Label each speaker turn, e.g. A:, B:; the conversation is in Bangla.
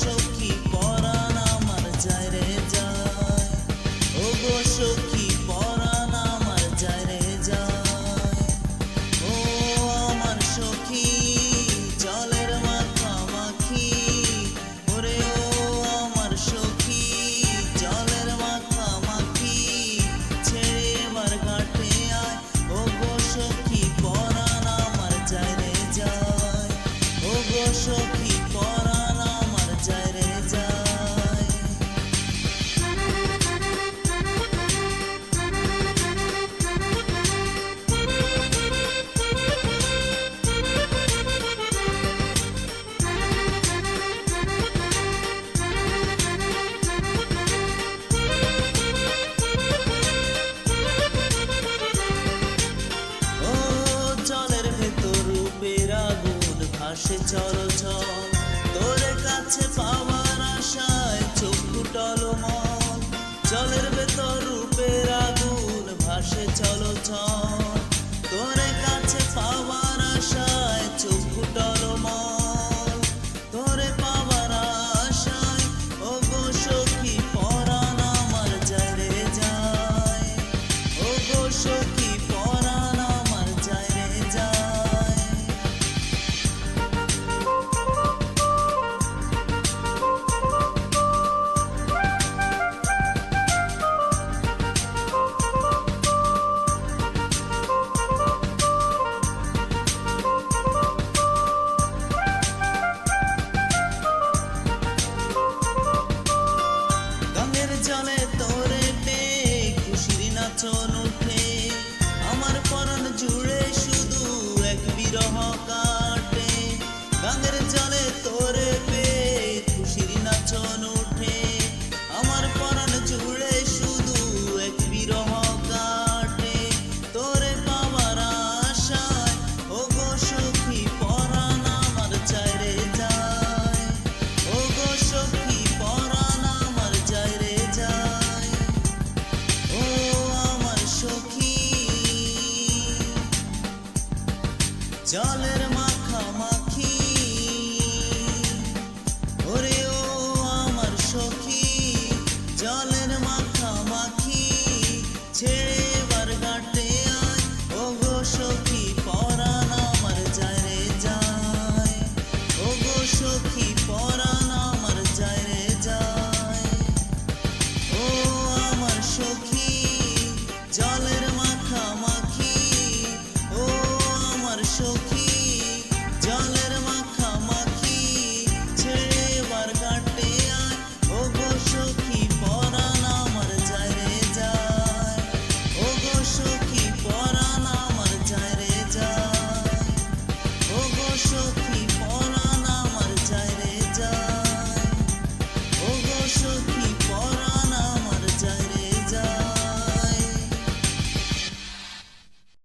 A: সখী পরাণ আমার যায় রে যায়, ও গো সখী পরাণ আমার যায় রে যায়। ও আমার সখী জলের মাখামাখি, ওরে ও আমার সখী জলের মাখামাখি, ছেড়ে এবার ঘাটে আয়, ও গো সখী পরাণ আমার যায় রে যায়, ও গো সখী পরাণ আমার যায় রে যায়। ও জলের ভেতর রূপের আগুন ভাসে চলচল, তোর কাছে পাওয়ার আশায় চক্ষু টলমল। জলের ভেতর রূপের আগুন ভাসে চলচল, তোর কাছে পাওয়ার আশায় চক্ষু টলমল। তোরে পাওয়ার আশায় ও গো সখী পরাণ আমার যায় রে যায়, ও গো সখী পরাণ আমার যায় রে যায়। গাঙ্গের জলে তোরে পেয়ে খুশির নাচন উঠে, আমার পরাণ জুড়ে শুধু এক বিরহ কাটে। গাঙ্গের জলে তোরে পেয়ে খুশির নাচন উঠে, আমার পরাণ জুড়ে শুধু এক বিরহ কাটে। তোরে পাওয়ার আশায় ও গো সখী পরাণ আমার যায় রে যায়, ও গো সখী পরাণ আমার যায় রে যায়। ও আমার সখী জলের মাখামাখি, ওরে ও আমার সখী জলের মাখামাখি, ছেড়ে এবার ঘাটে আয়, ও গো সখী পরাণ আমার যায় রে যায়, ও গো সখী পরাণ আমার যায় রে যায়। ও আমার সখী জলের মাখামাখি, ও আমার সখী